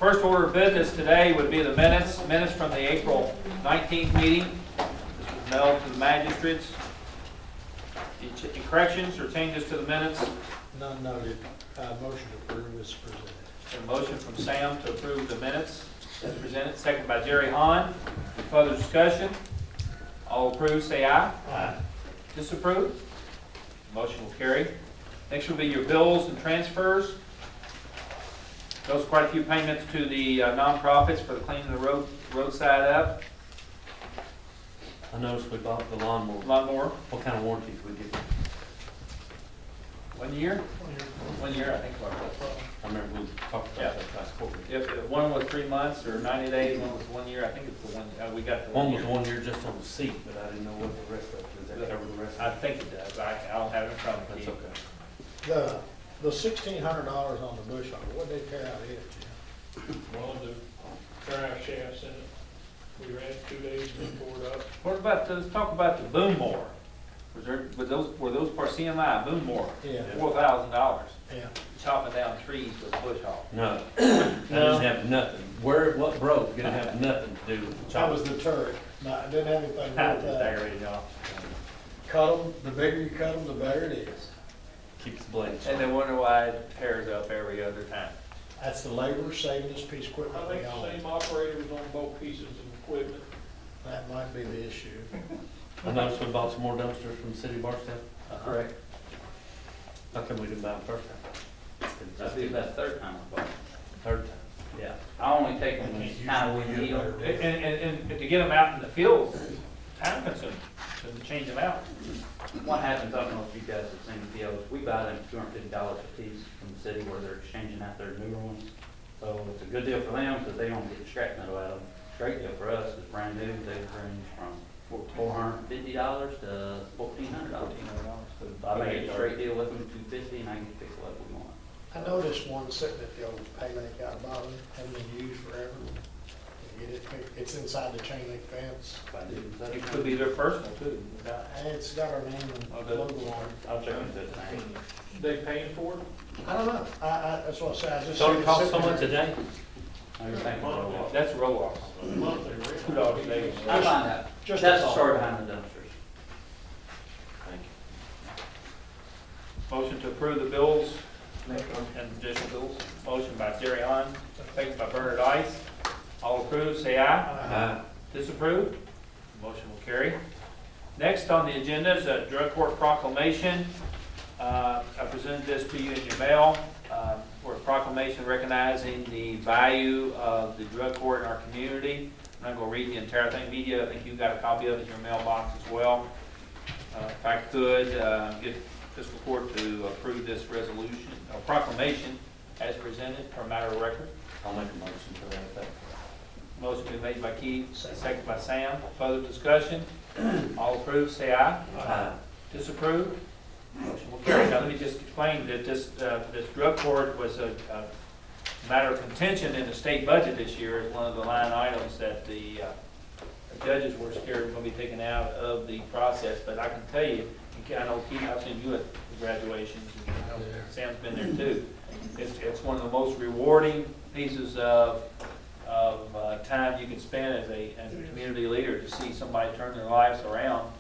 First order of business today would be the minutes from the April 19th meeting. This was mailed to the magistrates. Any corrections or changes to the minutes? None noted. Motion to approve is presented. A motion from Sam to approve the minutes as presented, second by Jerry Hahn. Any further discussion? All approved, say aye. Aye. Disapprove? Motion will carry. Next will be your bills and transfers. Those quite a few payments to the nonprofits for the cleaning the roadside up. I noticed we bought the lawnmower. Lawnmower, What kind of warranties we give? 1 year? 1 year, I think. I remember we talked Yeah. about that last quarter. If one was 3 months or 90 days, one was 1 year, I think it's the one, we got the 1 One year. was 1 year just on the seat, but I didn't know what the rest of it, does that cover the rest I of it? think it does, I don't have it in front of me. That's okay. The $1,600 on the bush hog, what'd they tear out of it, Jim? Well, the drive shafts in it, we ran it 2 days and then tore it up. What about, let's talk about the boom mower. Were those part CMI boom mower? Yeah. $4,000, Yeah. chopping down trees with a bush hog. No, that didn't have nothing. What broke didn't have nothing to do with the That was chopping. the turret. No, it didn't have anything to do I with just that. aggravated y'all. Cut them, the bigger you cut them, the better it is. Keeps the blades. And they wonder why it tears up every other time. That's the labor saving this piece of equipment I think we the own. same operator was on both pieces of equipment. That might be the issue. I noticed we bought some more dumpsters from the city of Barstow. Correct. How come we didn't buy them first time? That'd be about the third time I bought it. Third time. Yeah. I only take them kind of when you need them. And to get them out in the field, time consuming, to change them out. What happens, I don't know if you guys have seen the POs, we buy them $250 a piece from the city where they're exchanging out their newer ones. So it's a good deal for them because they don't get scrap metal out of them. Great deal for us, it's brand new, they range from $450 to $1,400. So I make it a straight deal with them, $250, and I can fix what we want. I noticed one sitting at the old pay link out bottom, hadn't been used forever. Get it fixed. It's inside the chain link fence. If I do, It could be their personal too. And it's got our name and logo on it. I'll check into it tonight. They paying for it? I don't know. That's what I said. I just. So seen it it cost sitting so much a there. day? I was thinking roll off. That's roll-offs. Monthly rate. $2 a day. I'll find out. Just That's a the thought. story behind the dumpsters. Thank you. Motion to approve the bills and additional bills. Motion by Jerry Hahn, second by Bernard Ice. All approved, say aye. Disapprove? Motion will carry. Next on the agenda is a drug court proclamation. I presented this to you in your mail. For a proclamation recognizing the value of the drug court in our community. I'm not going to read the entire thing. Media, I think you got a copy of it in your mailbox as well. If I could get fiscal court to approve this resolution, or proclamation as presented for a matter of record. I'll make a motion for that effect. Motion been made by Keith, second by Sam. Further discussion? All approved, say aye. Aye. Disapprove? Motion will carry. Now, let me just explain that this drug court was a matter of contention in the state budget this year as one of the line items that the judges were scared was going to be taken out of the process. But I can tell you, I know Keith, I've seen you at the graduations, and I know Sam's been there too. It's one of the most rewarding pieces of time you can spend as a community leader to see somebody turn their lives around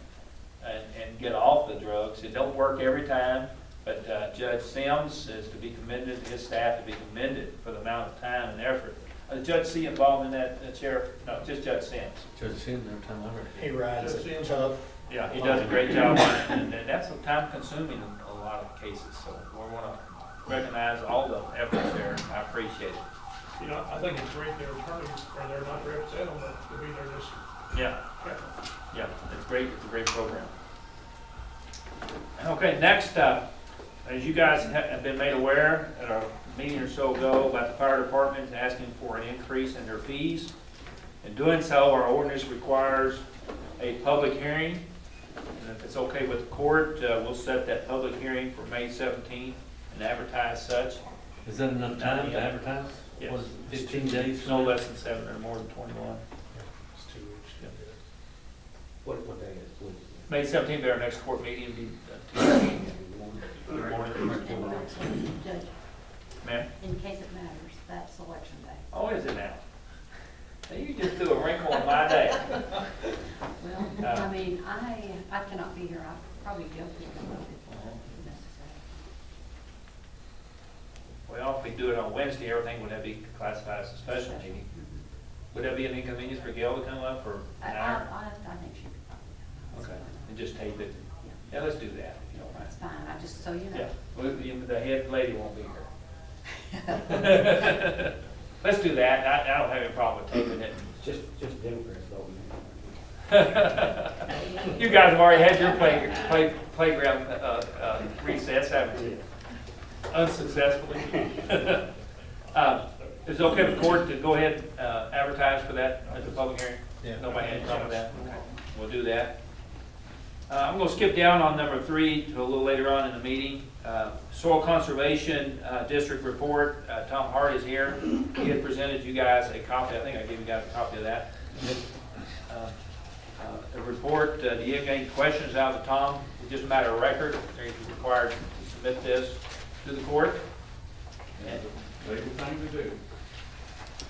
and get off the drugs. It don't work every time, but Judge Sims is to be commended, his staff to be commended for the amount of time and effort. Judge C involved in that, Sheriff? No, just Judge Sims. Judge Sin, every time I read He it. rides it tough. Yeah, he does a great job, and that's time consuming in a lot of cases, so we want to recognize all the efforts there. I appreciate it. You know, I think it's great their attorneys, or they're not representing them, but to be there just. Yeah. Yeah, it's great, it's a great program. Okay, next up, as you guys have been made aware at a meeting or so ago about the fire department asking for an increase in their fees. In doing so, our ordinance requires a public hearing. And if it's okay with the court, we'll set that public hearing for May 17th and advertise such. Is that enough time to advertise? Yes. What is it, 15 days? It's no less than 7 or more than 21. It's 2 weeks. What day is it? May 17th, be our next court meeting, be Tuesday. Good morning. Judge, Ma'am? in case it matters, that's election day. Oh, is we do it on Wednesday, everything would have to be classified as a special meeting. Would that be an inconvenience for Gail to come up for an hour? I think she could probably. Okay, and just tape it. Yeah, let's do that, if you don't mind. That's fine, I just, so you know. Yeah, well, the head lady won't be here. Let's do that. I don't have any problem with taping it. Just Democrats voting. You guys have already had your playground recess, haven't you? Unsuccessfully. Is it okay for court to go ahead and advertise for that as a public hearing? Yeah. Nobody had a problem with that? Okay, we'll do that. I'm going to skip down on number 3 to a little later on in the meeting. Soil Conservation District Report. Tom Hart is here. He had presented you guys a copy. I think I gave you guys a copy of that. A report. Do you have any questions out of Tom? It's just a matter of record. You're required to submit this to the court. And Legal thing to do.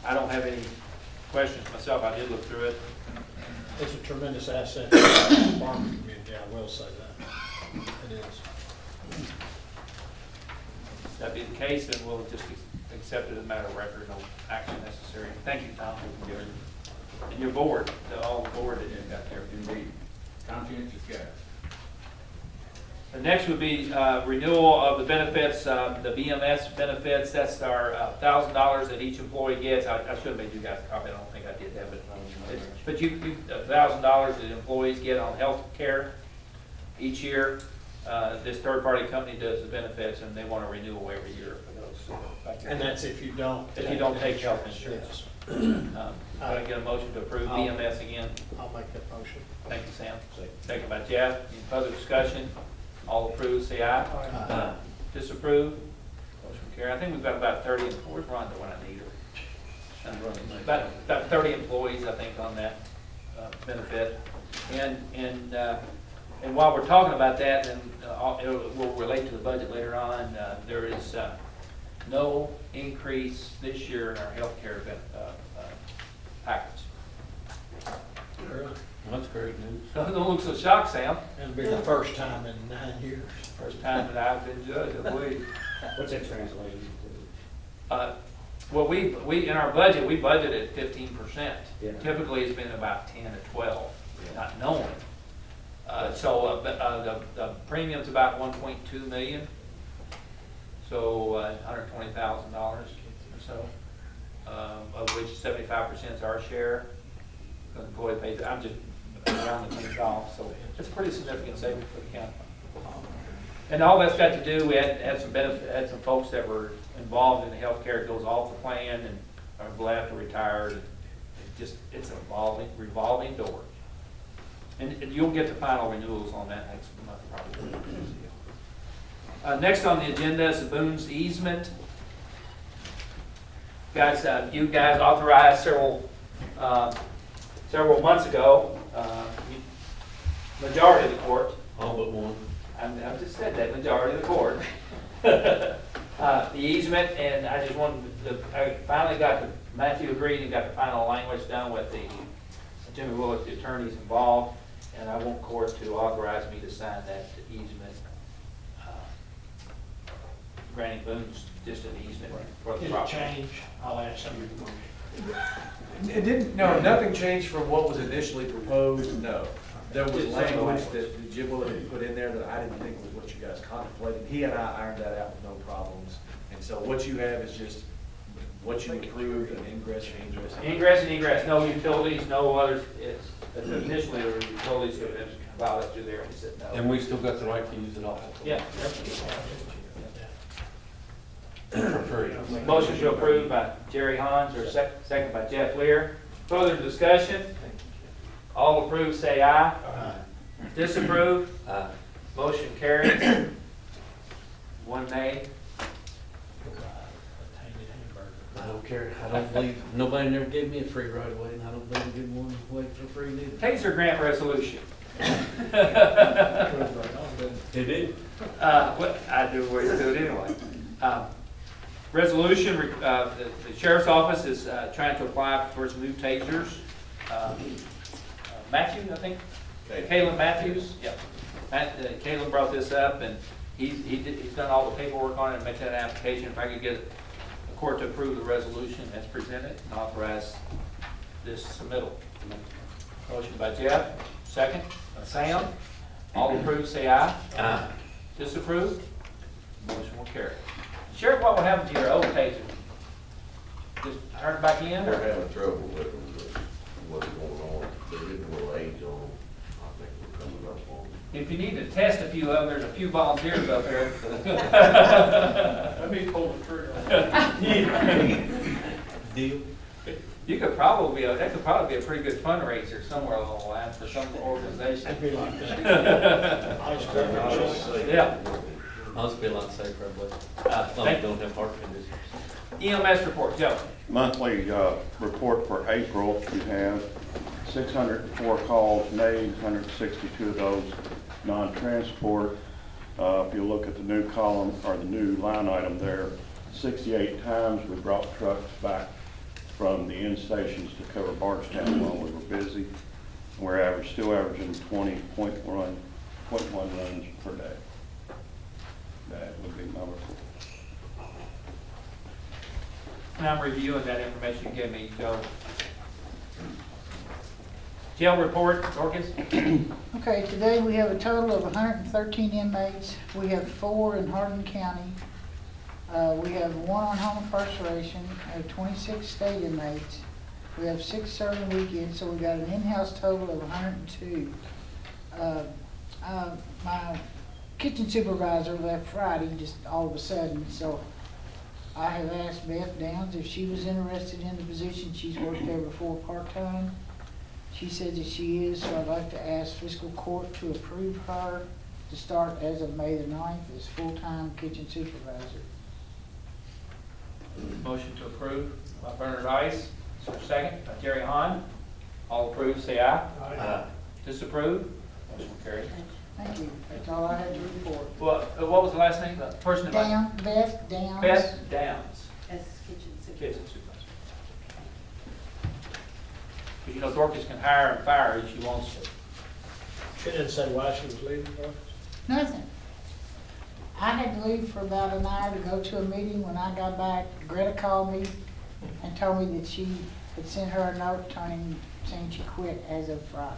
I don't have any questions myself. I did look through it. It's a tremendous asset to the farming community, I will say that. It is. If that be the case, then we'll just accept it as a matter of record, no action necessary. Thank you, Tom. And your board, all the board that you've got there. Indeed. Conscientious guy. The next would be renewal of the benefits, the BMS benefits. That's our $1,000 that each employee gets. I should have made you guys a copy. I don't think I did that, but you $1,000 that employees get on health care each year. This third-party company does the benefits, and they want a renewal every year for those. And that's if you don't. take health insurance. Can I get a motion to approve BMS again? I'll make that motion. Thank you, Sam. Second by Jeff. Any further discussion? All approved, say aye. Aye. Disapprove? Motion carried. I think we've got about 30 employees. Rhonda, when I need her. About 30 employees, I think, on that benefit. And while we're talking about that, and it will relate to the budget later on, there is no increase this year in our health care package. That's great news. Don't look so shocked, Sam. It'll be the first time in 9 years. First time that I've been judged, I believe. What's that translated to? Well, we in our budget, we budgeted 15%. Yeah. Typically, it's been about 10 to 12, not knowing. So the premium's about 1.2 million. So $120,000 or so, of which 75% is our share. The employee pays. I'm just around the $10, so it's a pretty significant savings for the county. And all that's got to do, we had some benefit, had some folks that were involved in the healthcare, goes off the plan and are left or retired. It's a revolving door. And you'll get the final renewals on that next month probably. Next on the agenda is the Boone's easement. Guys, you guys authorized several months ago, majority of the court. All but one. I just said that, majority of the court. The easement, and I just wanted I finally Matthew agreed and got the final language done with Jimmy Willis, the attorneys involved, and I want court to authorize me to sign that easement. Granting Boone's just an easement for the Did it property. change? I'll ask you. It didn't, no, nothing changed from what was initially proposed, no. There was language that Jim Willett had put in there that I didn't think was what you guys contemplated. He and I ironed that out with no problems. And so what you have is just what you approved, an ingress and egress. Ingress and egress, no utilities, no others. It's initially there were utilities that would allow us to do there, and we said no. And we still got the right to use it all. Yeah. For free. Motion to approve by Jerry Hans, or second by Jeff Lear. Further discussion? All approved, say aye. Disapprove? Motion carries. One nay. I don't care. I don't believe, nobody never gave me a free right away, and I don't believe give one away for free neither. Taser grant resolution. It did. What I do it anyway. Resolution, the sheriff's office is trying to apply for some new tasers. Matthew, I think? Caleb Matthews? Yep. Caleb brought this up, and he's done all the paperwork on it and made that application. If I could get court to approve the resolution as presented and authorize this submittal. Motion by Jeff, second by Sam. All approved, say aye. Aye. Disapprove? Motion will carry. Sheriff, what will happen to your old taser? Just turn it back in, We're or? having trouble with them, with what's going on. They're getting a little age on them. I think we're coming up on. If you need to test a few of them, there's a few volunteers up there. Let me pull the trigger. Deal? You could probably, that could probably be a pretty good fundraiser somewhere along the line for some organization. It'd be like that. Yeah. I'll just be a lot safer, but as long as we don't have heart conditions. EMS report, Joe. Monthly report for April, you have 604 calls made, 162 of those non-transport. If you look at the new column, or the new line item there, 68 times we brought trucks back from the end stations to cover Bardstown while we were busy. We're still averaging 20.1 runs per day. That would be my report. And I'm reviewing that information you gave me, Joe. Jail report, Dorcas? Okay, today we have a total of 113 inmates. We have 4 in Hardin County. We have 1 on home incarceration. We have 26 state inmates. We have 6 serving weekends, so we got an in-house total of 102. My kitchen supervisor left Friday just all of a sudden, so I have asked Beth Downs if she was interested in the position. She's worked there before part-time. She said that she is, so I'd like to ask Fiscal Court to approve her to start as of May the 9th as full-time kitchen supervisor. Motion to approve by Bernard Ice. Is there a second? By Jerry Hahn. All approved, say aye. Aye. Disapprove? Motion carried. Thank you. That's all I had to report. What was the last name? The person that... Beth Downs. Beth Downs. As kitchen supervisor. Kitchen supervisor. But you know, Dorcas can hire and fire if she wants to. She didn't say why she was leaving, though. Nothing. I had to leave for about an hour to go to a meeting. When I got back, Greta called me and told me that she had sent her a note saying she quit as of Friday.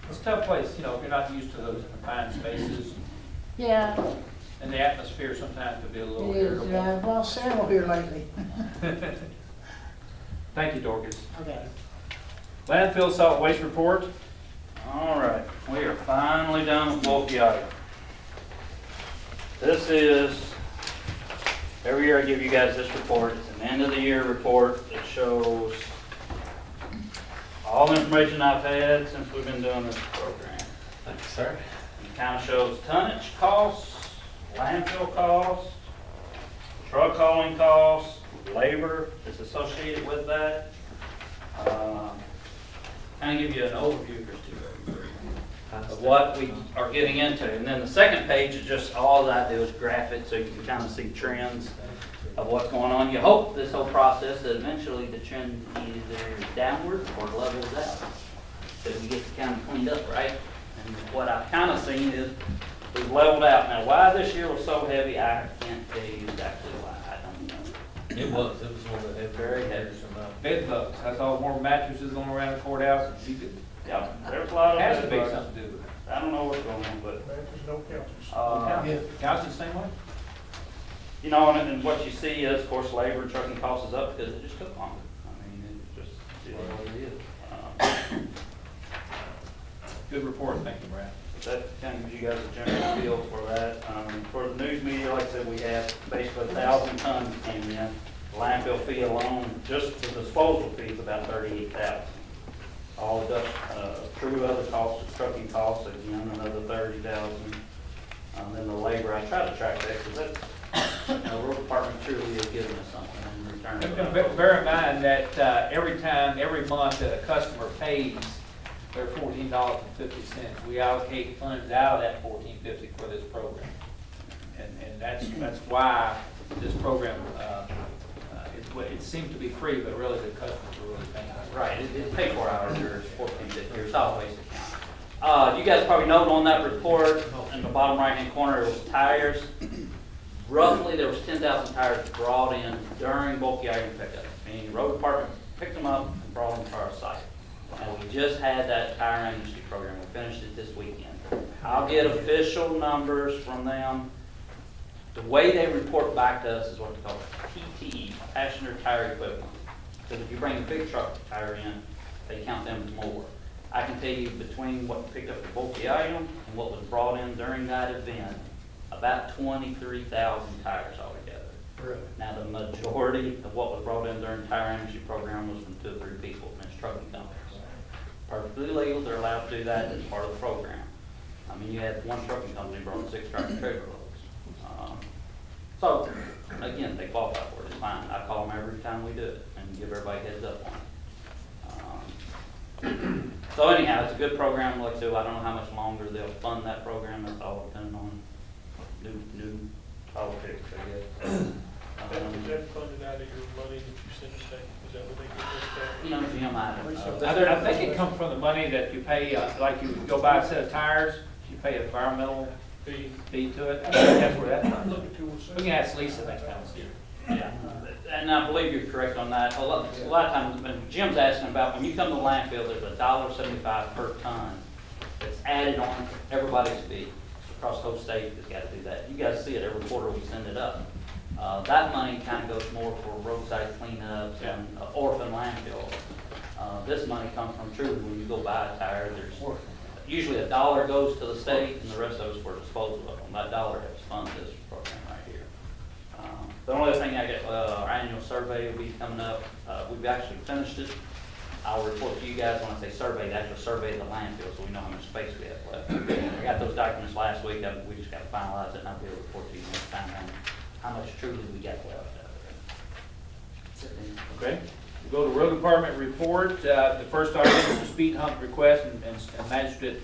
It's a tough place, you know, if you're not used to those confined spaces, Yeah, and the atmosphere sometimes can be a little it is. irritable. I've lost several here lately. Thank you, Dorcas. Okay. Landfill solid waste report. All right, we are finally done with bulk yard. This is, every year I give you guys this report. It's an end of the year report. It shows all the information I've had since we've been doing this program. Thank you, sir. It kind of shows tonnage costs, landfill costs, truck hauling costs, labor that's associated with that. Kind of give you an overview of what we are getting into. And then the second page is just all that I do is graph it so you can kind of see trends of what's going on. You hope this whole process that eventually the trend either downward or levels out. That we get kind of cleaned up, right? And what I've kind of seen is we've leveled out. Now, why this year was so heavy, I can't tell you exactly why. I don't know. It was one of the Very heavy. Bed bugs. I saw more mattresses going around the courthouse. You could, Yeah, there's a lot of has to be bed bugs. something to do with it. I don't know what's going on, but There's no couches. Yeah. Couch the same way? you know, and what you see is, of course, labor and trucking costs is up because it just took longer. I mean, it just is what it is. Good report. Thank you, Brad. That kind of gives you guys a general feel for that. For the news media, like I said, we have basically 1,000 tons came in. The landfill fee alone, just the disposal fee is about 38,000. All the true other costs, trucking costs, again, another 30,000. Then the labor, I try to track that because that's, you know, the road department truly is giving us something in return. Bear in mind that every month that a customer pays their $14.50, we allocate funds out of that $14.50 for this program. And that's why this program, it seems to be free, but really the customers are really paying. Right, it's paid 4 hours or 14.50 or solid waste account. You guys probably note on that report in the bottom right hand corner, it was tires. roughly there was 10,000 tires brought in during bulky item pickup. Meaning the road department picked them up and brought them to our site. And we just had that tire amnesty program. We finished it this weekend. I'll get official numbers from them. The way they report back to us is what they call PTE, passenger tire equivalent. Because if you bring a big truck tire in, they count them as more. I can tell you between what picked up the bulky item and what was brought in during that event, about 23,000 tires altogether. Really? Now, the majority of what was brought in during the tire amnesty program was from 2 or 3 people, and it's trucking companies. Perfectly legal, they're allowed to do that as part of the program. I mean, you had one trucking company brought 6 tractor trailer loads. So, again, they qualify for it, it's fine. I call them every time we do it and give everybody a heads up on it. So anyhow, it's a good program, like I said, I don't know how much longer they'll fund that program, that's all depending on new politics, I guess. Is that funded out of your money that you send to state? Is that what they get No, Jim, I I think it comes from the money that you pay, like you go buy a set of tires, you pay an environmental fee to it. I think that's where that comes from. We can ask Lisa next time. Yeah, and I believe you're correct on that. A lot of times, when Jim's asking about, when you come to the landfill, there's $1.75 per ton that's added on everybody's fee. Across the whole state, has got to do that. You guys see it every quarter we send it up. That money kind of goes more for roadside cleanups and orphan landfill. This money comes from truly when you go buy a tire, there's usually $1 goes to the state and the rest of us for disposal of them. That $1 helps fund this program right here. The only other thing I get, our annual survey will be coming up. We've actually finished it. I'll report to you guys when I say survey, the actual survey of the landfill, so we know how much space we have left. I got those documents last week. We just got to finalize it, and I'll be able to report to you next time on how much truly we got left out of it. Okay. We go to road department report. The first item is the speed hump request, and Magistrate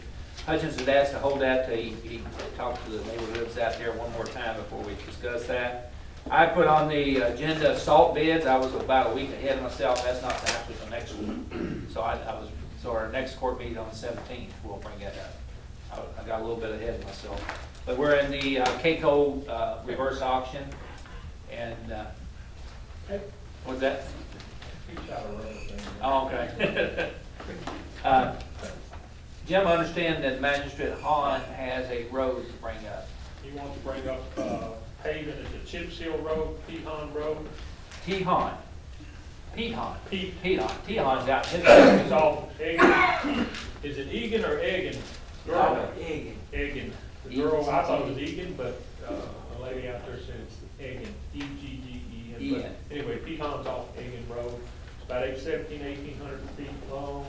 Hutchins had asked to hold that. He talked to the neighborhoods out there one more time before we discuss that. I put on the agenda salt bids. I was about a week ahead of myself. That's not actually the next one. So our next court meeting on the 17th, we'll bring that up. I got a little bit ahead of myself. But we're in the KCO reverse auction, and what's that? Oh, okay. Jim, I understand that Magistrate Hahn has a road to bring up. You want to bring up paving at the Chip Seal Road, Peahon Road? T-Hahn. P-Hahn. P- P-Hahn. T-Hahn's out. It's all Egan. Is it Egan or Egan? Girl. Egan. Egan. The girl, I thought it was Egan, but a lady out there said it's Egan, E-G-G-E-N. Egan. But anyway, Peahon's off Egan Road. It's about 1,800 feet long.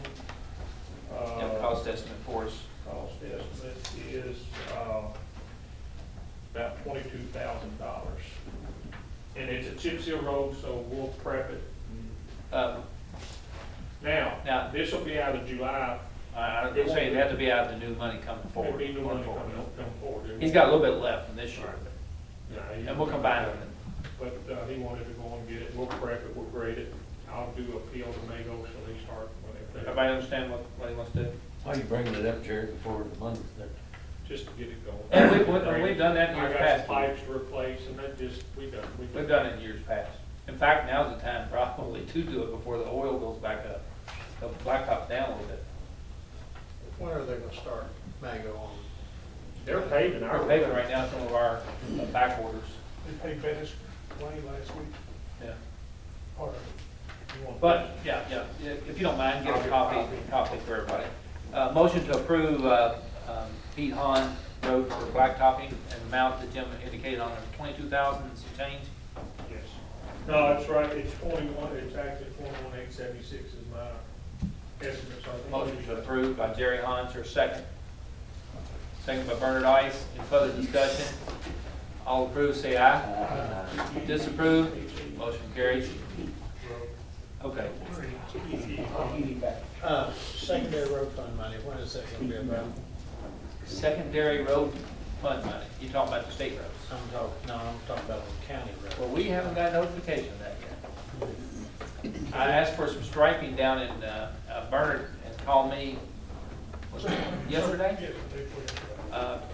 Cost estimate for us. Cost estimate is about $22,000. And it's a chip seal road, so we'll prep it. Now, this will be out of July. I was saying it had to be out of the new money coming forward. There'll be new money coming forward. He's got a little bit left from this year, Yeah, and we'll combine it. But he wanted to go and get it. We'll prep it, we'll grade it. I'll do appeal to Mago, so they start when they finish. Everybody understand what he wants to do? Why are you bringing it up, Jerry, before the money's there? Just to get it going. And we've done that in years I got past. some pipes to replace, and that just, we've We've done it in years past. In fact, now's the time probably to do it before the oil goes back up. The blacktop's down a little bit. When are they gonna start Mago on? They're paving our. We're paving right now some of our back orders. They paid Venice Way last week. Yeah. Part of it. You want- But, yeah, if you don't mind, give a copy for everybody. Motion to approve Pete Hahn Road for blacktopping and amount that Jim indicated on it, 22,000 and some change. Yes. No, that's right, it's 21, it's actually 21,876 is my estimate. So I think Motion to approve by Jerry Hahn, or second. Second by Bernard Ice. Any further discussion? All approve, say aye. Disapprove, motion carries. Okay. Secondary road fund money, when is that gonna be about? Secondary road fund money. You talking about the state roads? I'm talking about the county road. Well, we haven't got notification of that yet. I asked for some striping down in, Bernard and called me, was it yesterday?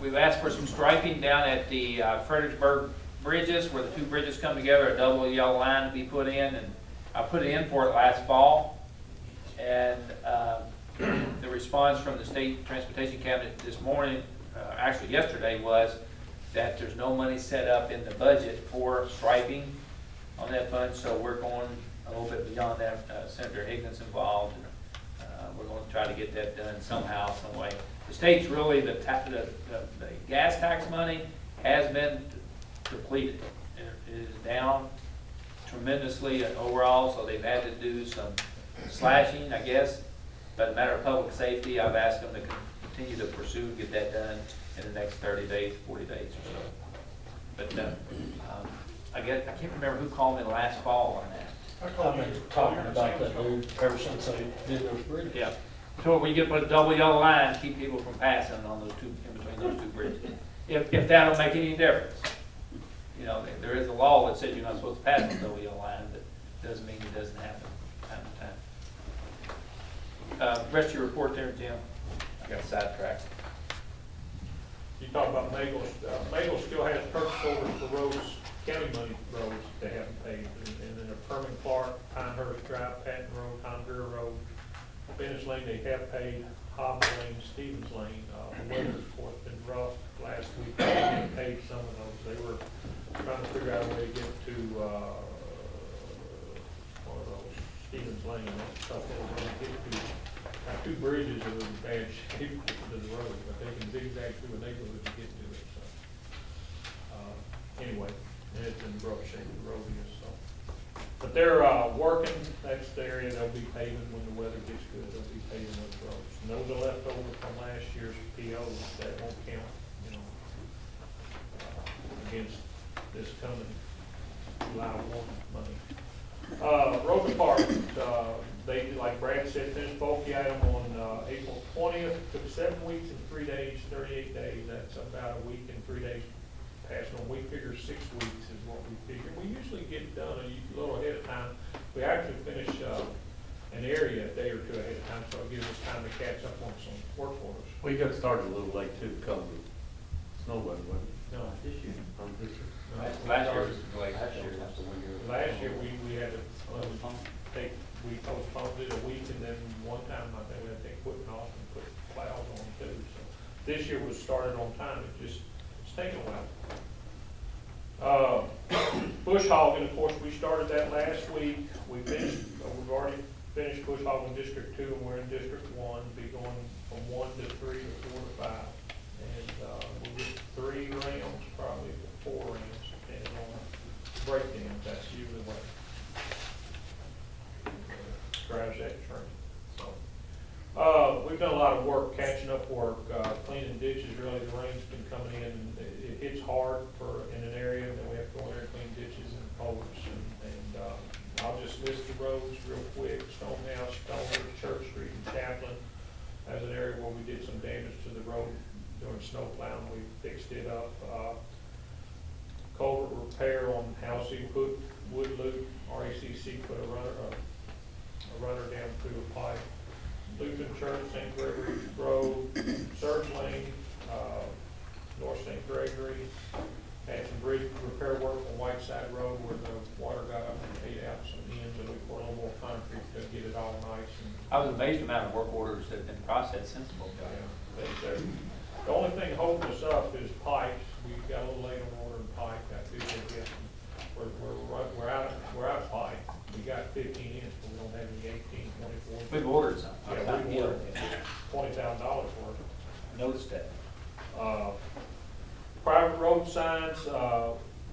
We've asked for some striping down at the Fredericksburg bridges, where the two bridges come together, a double yellow line to be put in, and I put it in for it last fall. And the response from the state transportation cabinet this morning, actually yesterday, was that there's no money set up in the budget for striping on that fund, so we're going a little bit beyond that. Senator Higgins involved, and we're going to try to get that done somehow, some way. The state's really, the gas tax money has been depleted. It is down tremendously overall, so they've had to do some slashing, I guess. But in matter of public safety, I've asked them to continue to pursue, get that done in the next 30 days, 40 days or so. But I can't remember who called me last fall on that. I've been talking about that dude ever since they did those bridges. Yeah. So we get put a double yellow line, keep people from passing on those two, in between those two bridges. If that'll make any difference. You know, there is a law that says you're not supposed to pass the double yellow line, but doesn't mean it doesn't happen time to time. Rest of your report there, Jim. I got sidetracked. You talk about Magles, Magles still has purchase orders for roads, county money roads they haven't paid. And then Herman Clark, Pinehurst Drive, Patton Road, Conver Road, Venice Lane, they have paid. Hobb Lane, Stevens Lane, the weather's, of course, been rough last week. They haven't paid some of those. They were trying to figure out a way to get to, one of those, Stevens Lane, that's tough one to get to. Now, two bridges are in bad shape to the road, but they can zigzag through a neighborhood to get to it, so. Anyway, it's in rough shape, the road is, so. But they're, working, that's the area they'll be paving when the weather gets good, they'll be paving those roads. And those are left over from last year's POs, that won't count, you know, against this coming July 1 money. Road department, they, like Brad said, finished bulky item on April 20th, took 7 weeks and 3 days, 38 days, that's about a week and 3 days passed on. We figure 6 weeks is what we figure. We usually get it done a little ahead of time. We actually finish an area a day or two ahead of time, so it gives us time to catch up on some work orders. We got started a little late too, because of snow weather, wasn't it? No, This year. This year. Last year was like, last year we had to we postponed it a week, and then one time I think we had to take equipment off and put plows on too. So this year was started on time. It's taking a while. Bush hogging, of course, we started that last week. We've already finished bush hogging District 2, and we're in District 1. Be going from 1 to 3 to 4 to 5, and we'll get 3 rounds, probably 4 rounds, depending on breakdowns. That's usually what drives that train. So we've done a lot of work, catching up work, cleaning ditches. Really, the rain's been coming in, and it hits hard in an area, and then we have to go in there and clean ditches and culverts. And I'll just list the roads real quick: Stonehouse, Stoner, Church Street, and Chaplain. As an area where we did some damage to the road during snow plowing, we fixed it up. Culvert repair on Housey, Wood Loop, RACC put a runner down through a pipe. Lutheran Church, St. Gregory Road, Surge Lane, North St. Gregory. Had some bridge repair work on Whiteside Road where the water got up and ate out some ends, and we poured a little more concrete to get it all nice. I was amazed the amount of work orders that have been processed since the book. The only thing holding us up is pipes. We got a little late on ordering pipe. I figured we'd get some. We're out of pipe. We got 15 inch, but we don't have any 18, 24. We've ordered some. Yeah, we ordered $20,000 worth. I noticed that. Private road signs,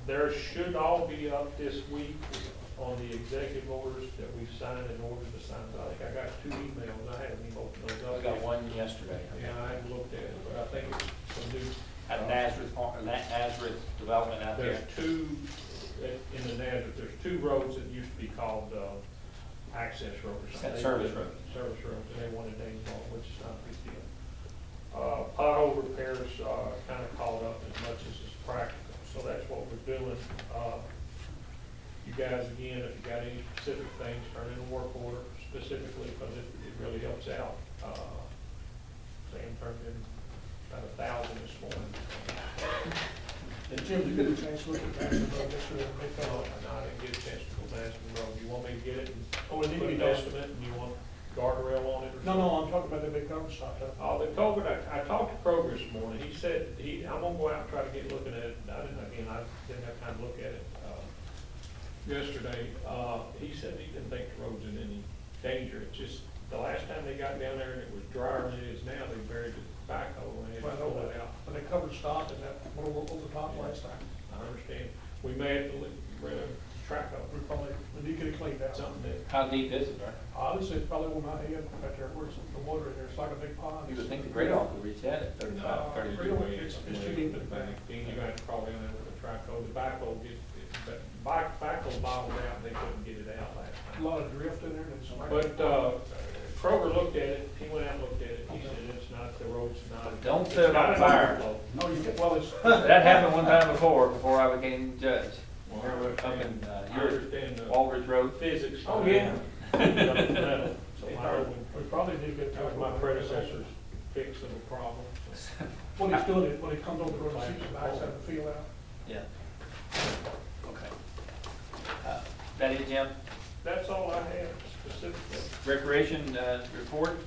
there should all be up this week on the executive orders that we've signed in order to sign. I think I got 2 emails. I haven't even opened those up. I got one yesterday. Yeah, I haven't looked at it, but I think it's some new. At Nazareth development out there. There's 2, in the Nazareth, there's 2 roads that used to be called access roads or something. Service roads. Service roads, and they wanted names on, which is not a big deal. Pothole repairs kind of caught up as much as is practical, so that's what we're doing. You guys, again, if you got any specific things, turn in a work order specifically, because it really helps out. Sam turned in about 1,000 this morning. Did Jim get a chance to look at that, yesterday, pick No, up? I didn't get a chance to go past the road. You want me to get it and Oh, it need to put be an done. estimate, and you want guardrail on it or something? No, I'm talking about the big cover stop. The culvert, I talked to Kroger this morning, he said, I'm gonna go out and try to get looking at it, I didn't have time to look at it, yesterday. He said he didn't think the road's in any danger, it's just, the last time they got down there and it was drier than it is now, they buried the backhoe and they had to pull it out. When they covered stop and that, over top last time, I understand, we may have to track we of probably, we need to get it cleaned out. something that, How deep is it, Bert? Honestly, it's probably on my head, back there, where's the water in there, it's like a big pond. You would think the great all could reach that at 35, 30 feet. Really, it's too deep in the back. then you're gonna have to crawl down there with a trackhoe, the backhoe backhoe bottled out, and they couldn't get it out last A time. lot of drift in there, and it's. But, Kroger looked at it, he went out and looked at it, he said it's not, the road's not. Don't it's set it not on an fire. overflow. No, you get, well, it's. That happened one time before I became judge. Well, Remember up in I your understand the Walridge Road? physics. Oh, yeah. So I know We probably need to get. that was my predecessor's fix of the problem. When he's doing it, when he comes over the road, and sees the guys have the feel out. Yeah. Okay. That it, Jim? That's all I have specifically. Recreation, report?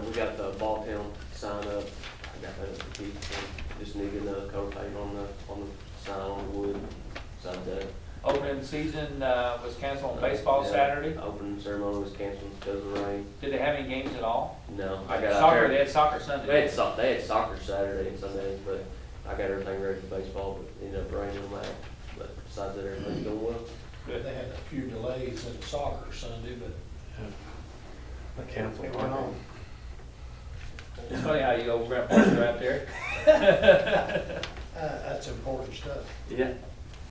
We got the ball town sign up, I got that at the Keith, just needed a coat paint on the sign on the wood, side that. Opening season, was canceled on baseball Saturday. Opening ceremony was canceled because of rain. Did they have any games at all? No, I got out Soccer, there. they had soccer Sunday. They had soccer Saturday and Sunday, but I got everything ready for baseball, but ended up raining on that. But besides that, everything's going well. Good. They had a few delays in soccer Sunday, but. I canceled. It went on. It's funny how you old grandpas are out there. That's important stuff. Yeah.